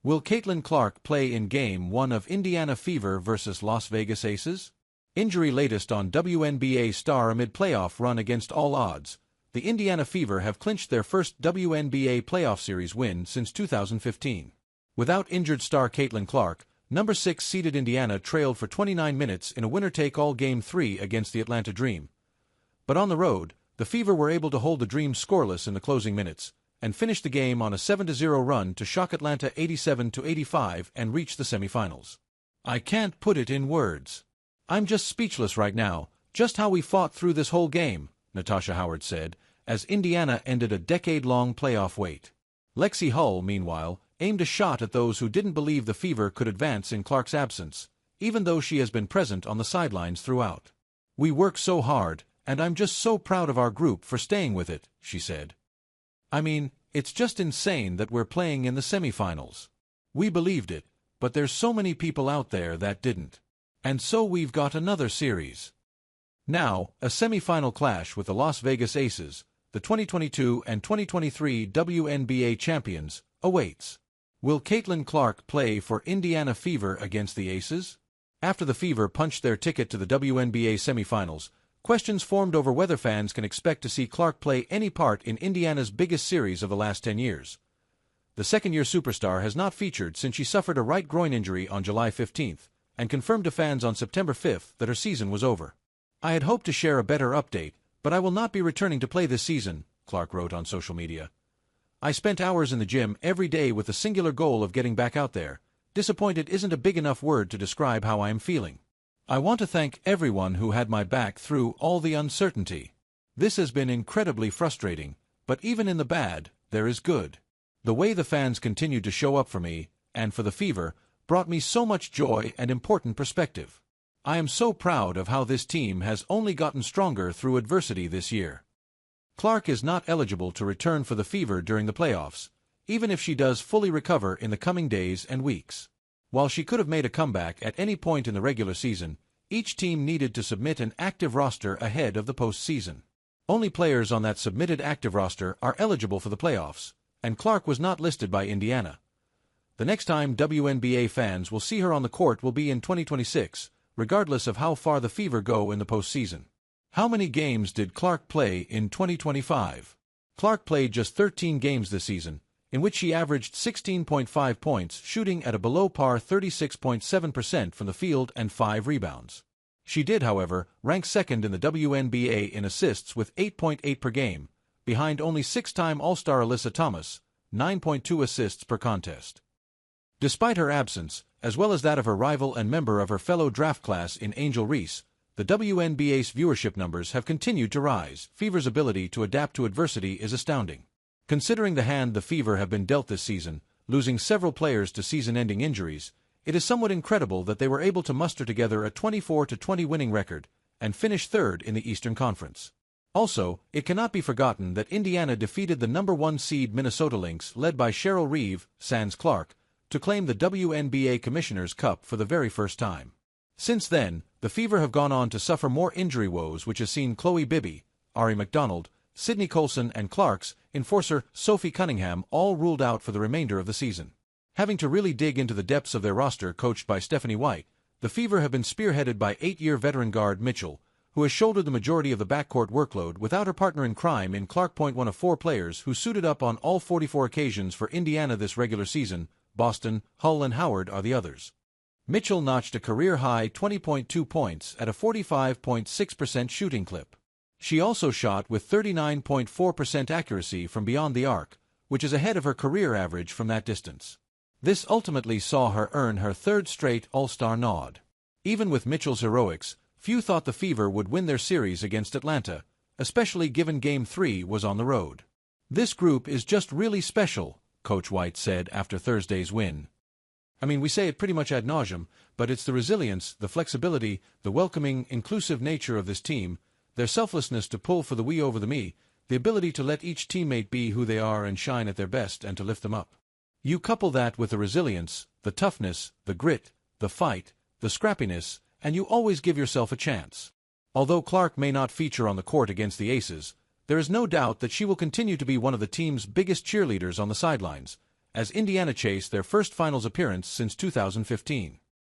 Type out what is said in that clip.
Will Caitlin Clark play in Game 1 of Indiana Fever vs. Las Vegas Aces? Injury latest on WNBA star amid playoff run against all odds. The Indiana Fever have clinched their first WNBA playoff series win since 2015. Without injured star Caitlin Clark, number 6 seeded Indiana trailed for 29 minutes in a winner-take-all Game 3 against the Atlanta Dream. But on the road, the Fever were able to hold the Dream scoreless in the closing minutes, and finished the game on a 7-0 run to shock Atlanta 87-85 and reach the semifinals. I can't put it in words. I'm just speechless right now, just how we fought through this whole game, Natasha Howard said, as Indiana ended a decade-long playoff wait. Lexi Hull, meanwhile, aimed a shot at those who didn't believe the Fever could advance in Clark's absence, even though she has been present on the sidelines throughout. We work so hard, and I'm just so proud of our group for staying with it, she said. I mean, it's just insane that we're playing in the semifinals. We believed it, but there's so many people out there that didn't. And so we've got another series. Now, a semifinal clash with the Las Vegas Aces, the 2022 and 2023 WNBA champions, awaits. Will Caitlin Clark play for Indiana Fever against the Aces? After the Fever punched their ticket to the WNBA semifinals, questions formed over whether fans can expect to see Clark play any part in Indiana's biggest series of the last 10 years. The second-year superstar has not featured since she suffered a right groin injury on July 15th, and confirmed to fans on September 5th that her season was over. I had hoped to share a better update, but I will not be returning to play this season, Clark wrote on social media. I spent hours in the gym every day with the singular goal of getting back out there. Disappointed isn't a big enough word to describe how I am feeling. I want to thank everyone who had my back through all the uncertainty. This has been incredibly frustrating, but even in the bad, there is good. The way the fans continued to show up for me, and for the Fever, brought me so much joy and important perspective. I am so proud of how this team has only gotten stronger through adversity this year. Clark is not eligible to return for the Fever during the playoffs, even if she does fully recover in the coming days and weeks. While she could have made a comeback at any point in the regular season, each team needed to submit an active roster ahead of the postseason. Only players on that submitted active roster are eligible for the playoffs, and Clark was not listed by Indiana. The next time WNBA fans will see her on the court will be in 2026, regardless of how far the Fever go in the postseason. How many games did Clark play in 2025? Clark played just 13 games this season, in which she averaged 16.5 points, shooting at a below-par 36.7% from the field and 5 rebounds. She did, however, rank second in the WNBA in assists with 8.8 per game, behind only 6-time All-Star Alyssa Thomas, 9.2 assists per contest. Despite her absence, as well as that of her rival and member of her fellow draft class in Angel Reese, the WNBA's viewership numbers have continued to rise. Fever's ability to adapt to adversity is astounding. Considering the hand the Fever have been dealt this season, losing several players to season-ending injuries, it is somewhat incredible that they were able to muster together a 24-20 winning record and finish third in the Eastern Conference. Also, it cannot be forgotten that Indiana defeated the number 1 seed Minnesota Lynx, led by Cheryl Reeve, sans Clark, to claim the WNBA Commissioner's Cup for the very first time. Since then, the Fever have gone on to suffer more injury woes, which has seen Chloe Bibby, Ari McDonald, Sydney Colson and Clark's enforcer Sophie Cunningham all ruled out for the remainder of the season. Having to really dig into the depths of their roster coached by Stephanie White, the Fever have been spearheaded by 8-year veteran guard Mitchell, who has shouldered the majority of the backcourt workload without her partner in crime in Clark. One of 4 players who suited up on all 44 occasions for Indiana this regular season. Boston, Hull and Howard are the others. Mitchell notched a career-high 20.2 points at a 45.6% shooting clip. She also shot with 39.4% accuracy from beyond the arc, which is ahead of her career average from that distance. This ultimately saw her earn her 3rd straight All-Star nod. Even with Mitchell's heroics, few thought the Fever would win their series against Atlanta, especially given Game 3 was on the road. This group is just really special, Coach White said after Thursday's win. I mean, we say it pretty much ad nauseum, but it's the resilience, the flexibility, the welcoming, inclusive nature of this team, their selflessness to pull for the we over the me, the ability to let each teammate be who they are and shine at their best and to lift them up. You couple that with the resilience, the toughness, the grit, the fight, the scrappiness, and you always give yourself a chance. Although Clark may not feature on the court against the Aces, there is no doubt that she will continue to be one of the team's biggest cheerleaders on the sidelines, as Indiana chase their first finals appearance since 2015.